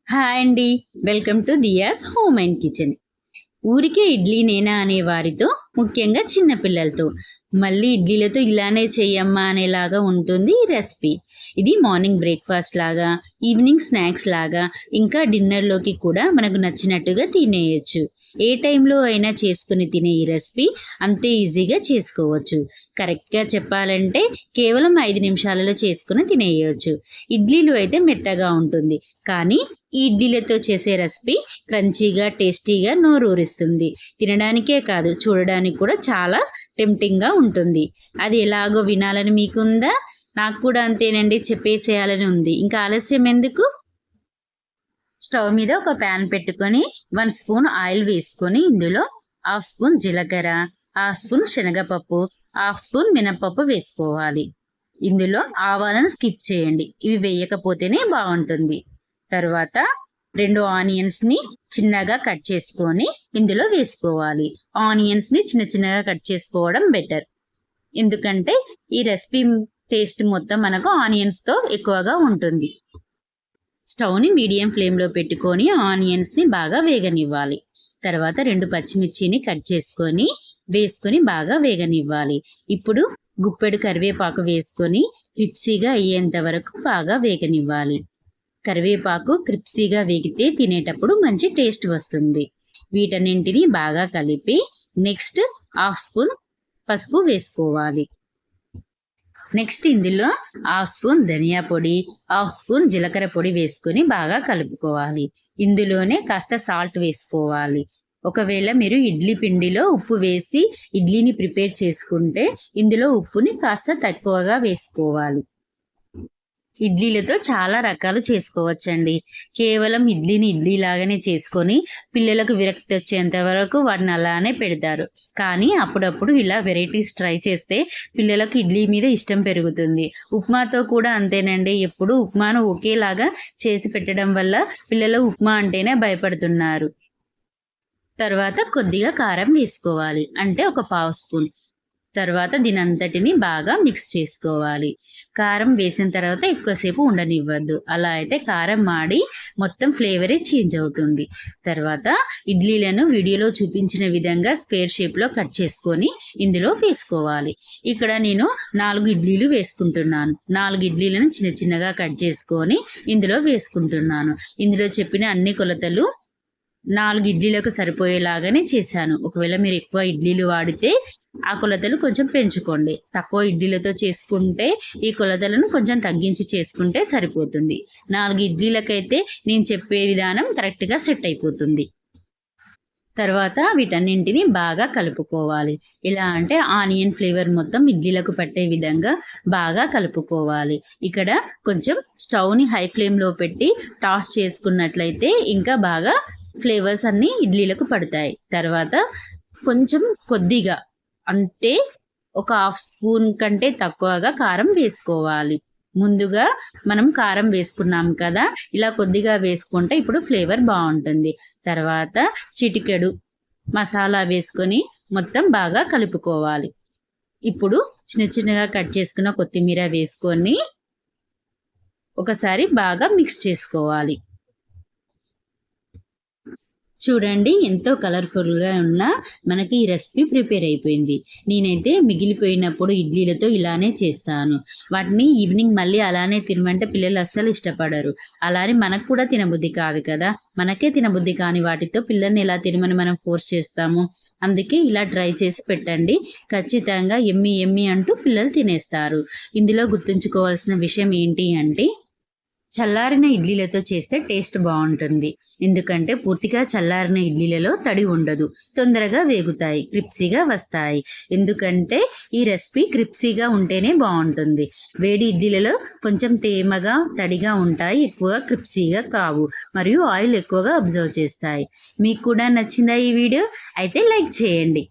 Hi అండి, welcome to diyas home and kitchen. ఊరికే ఇడ్లీ నేనా అనే వారితో, ముఖ్యంగా చిన్నపిల్లలతో మళ్ళీ ఇడ్లీలతో ఇలానే చెయ్యమ్మా అనేలాగా ఉంటుంది ఈ రెసిపీ. ఇది మార్నింగ్ బ్రేక్ఫాస్ట్ లాగా, ఈవినింగ్ స్నాక్స్ లాగా, ఇంకా డిన్నర్లోకి కూడా మనకు నచ్చినట్టుగా తినేయచ్చు. ఏ టైంలో అయినా చేసుకుని తినే ఈ రెసిపీ అంతే ఈజీగా చేసుకోవచ్చు. కరెక్ట్గా చెప్పాలంటే కేవలం 5 నిమిషాలలో చేసుకుని తినేయవచ్చు. ఇడ్లీలు అయితే మెత్తగా ఉంటుంది, కానీ ఈ ఇడ్లీలతో చేసే రెసిపీ క్రంచీగా, టేస్టీగా నోరూరిస్తుంది. తినడానికే కాదు, చూడడానికి కూడా చాలా టెంప్టింగ్గా ఉంటుంది. అది ఎలాగో వినాలని మీకుందా? నాకు కూడా అంతేనండి, చెప్పేసేయాలని ఉంది. ఇంకా ఆలస్యం ఎందుకు? స్టవ్ మీద ఒక ప్యాన్ పెట్టుకొని 1 స్పూన్ ఆయిల్ వేసుకొని ఇందులో 1/2 స్పూన్ జీలకర్ర, 1/2 స్పూన్ శనగపప్పు, 1/2 స్పూన్ మినపప్పు వేసుకోవాలి. ఇందులో ఆవాలను స్కిప్ చేయండి, ఇవి వేయకపోతేనే బాగుంటుంది. తర్వాత 2 ఆనియన్స్ని చిన్నగా కట్ చేసుకొని ఇందులో వేసుకోవాలి. ఆనియన్స్ని చిన్న చిన్నగా కట్ చేసుకోవడం బెటర్, ఎందుకంటే ఈ రెసిపీ టేస్ట్ మొత్తం మనకు ఆనియన్స్తో ఎక్కువగా ఉంటుంది. స్టవ్ని మీడియం ఫ్లేమ్లో పెట్టుకొని ఆనియన్స్ని బాగా వేగనివ్వాలి. తర్వాత 2 పచ్చిమిర్చిని కట్ చేసుకొని వేసుకొని బాగా వేగనివ్వాలి. ఇప్పుడు గుప్పెడు కరివేపాకు వేసుకొని క్రిప్సీగా అయ్యేంత వరకు బాగా వేగనివ్వాలి. కరివేపాకు క్రిప్సీగా వేగితే తినేటప్పుడు మంచి టేస్ట్ వస్తుంది. వీటన్నింటినీ బాగా కలిపి నెక్స్ట్ 1/2 స్పూన్ పసుపు వేసుకోవాలి. నెక్స్ట్ ఇందులో 1/2 స్పూన్ ధనియా పొడి, 1/2 స్పూన్ జీలకర్ర పొడి వేసుకొని బాగా కలుపుకోవాలి. ఇందులోనే కాస్త సాల్ట్ వేసుకోవాలి. ఒకవేళ మీరు ఇడ్లీ పిండిలో ఉప్పు వేసి ఇడ్లీని ప్రిపేర్ చేసుకుంటే ఇందులో ఉప్పుని కాస్త తక్కువగా వేసుకోవాలి. ఇడ్లీలతో చాలా రకాలు చేసుకోవచ్చండి. కేవలం ఇడ్లీని ఇడ్లీ లాగానే చేసుకొని పిల్లలకు విరక్తి వచ్చేంత వరకు వాటిని అలానే పెడతారు. కానీ అప్పుడప్పుడు ఇలా వెరైటీస్ ట్రై చేస్తే పిల్లలకు ఇడ్లీ మీద ఇష్టం పెరుగుతుంది. ఉప్మాతో కూడా అంతేనండి. ఎప్పుడు ఉప్మాను ఒకేలాగా చేసి పెట్టడం వల్ల పిల్లలు ఉప్మా అంటేనే భయపడుతున్నారు. తర్వాత కొద్దిగా కారం వేసుకోవాలి, అంటే ఒక 1/2 స్పూన్. తర్వాత దీనంతటిని బాగా మిక్స్ చేసుకోవాలి. కారం వేసిన తర్వాత ఎక్కువసేపు ఉండనివ్వద్దు, అలా అయితే కారం మాడి మొత్తం ఫ్లేవరే చేంజ్ అవుతుంది. తర్వాత ఇడ్లీలను వీడియోలో చూపించిన విధంగా స్క్వేర్ షేప్లో కట్ చేసుకొని ఇందులో వేసుకోవాలి. ఇక్కడ నేను 4 ఇడ్లీలు వేసుకుంటున్నాను. 4 ఇడ్లీలను చిన్న చిన్నగా కట్ చేసుకొని ఇందులో వేసుకుంటున్నాను. ఇందులో చెప్పిన అన్ని కొలతలు 4 ఇడ్లీలకు సరిపోయేలాగానే చేశాను. ఒకవేళ మీరు ఎక్కువ ఇడ్లీలు వాడితే ఆ కొలతలు కొంచెం పెంచుకోండి. తక్కువ ఇడ్లీలతో చేసుకుంటే ఈ కొలతలను కొంచెం తగ్గించి చేసుకుంటే సరిపోతుంది. 4 ఇడ్లీలకైతే నేను చెప్పే విధానం కరెక్ట్గా సెట్ అయిపోతుంది. తర్వాత వీటన్నింటిని బాగా కలుపుకోవాలి. ఎలా అంటే ఆనియన్ ఫ్లేవర్ మొత్తం ఇడ్లీలకు పట్టే విధంగా బాగా కలుపుకోవాలి. ఇక్కడ కొంచెం స్టవ్ని హై ఫ్లేమ్లో పెట్టి టాస్ చేసుకున్నట్లయితే ఇంకా బాగా ఫ్లేవర్స్ అన్నీ ఇడ్లీలకు పడతాయి. తర్వాత కొంచెం కొద్దిగా, అంటే ఒక 1/2 స్పూన్ కంటే తక్కువగా కారం వేసుకోవాలి. ముందుగా మనం కారం వేసుకున్నాం కదా, ఇలా కొద్దిగా వేసుకుంటే ఇప్పుడు ఫ్లేవర్ బాగుంటుంది. తర్వాత చిటికెడు మసాలా వేసుకొని మొత్తం బాగా కలుపుకోవాలి. ఇప్పుడు చిన్న చిన్నగా కట్ చేసుకున్న కొత్తిమీర వేసుకొని ఒకసారి బాగా మిక్స్ చేసుకోవాలి. చూడండి, ఎంతో కలర్ఫుల్గా ఉన్న మనకి ఈ రెసిపీ ప్రిపేర్ అయిపోయింది. నేనైతే మిగిలిపోయినప్పుడు ఇడ్లీలతో ఇలానే చేస్తాను. వాటిని ఈవినింగ్ మళ్ళీ అలానే తినమంటే పిల్లలు అస్సలు ఇష్టపడరు. అలానే మనకు కూడా తినబుద్ధి కాదు కదా. మనకే తినబుద్ధి కాని వాటితో పిల్లల్ని ఎలా తినమని మనం ఫోర్స్ చేస్తాము. అందుకే ఇలా ట్రై చేసి పెట్టండి, ఖచ్చితంగా ఎమ్మి ఎమ్మి అంటూ పిల్లలు తినేస్తారు. ఇందులో గుర్తుంచుకోవాల్సిన విషయం ఏంటి అంటే, చల్లారిన ఇడ్లీలతో చేస్తే టేస్ట్ బాగుంటుంది. ఎందుకంటే పూర్తిగా చల్లారిన ఇడ్లీలలో తడి ఉండదు, తొందరగా వేగుతాయి, క్రిప్సీగా వస్తాయి. ఎందుకంటే ఈ రెసిపీ క్రిప్సీగా ఉంటేనే బాగుంటుంది. వేడి ఇడ్లీలలో కొంచెం తేమగా, తడిగా ఉంటాయి, ఎక్కువగా క్రిప్సీగా కావు, మరియు ఆయిల్ ఎక్కువగా అబ్జర్వ్ చేస్తాయి. మీకు కూడా నచ్చిందా ఈ వీడియో? అయితే లైక్ చేయండి.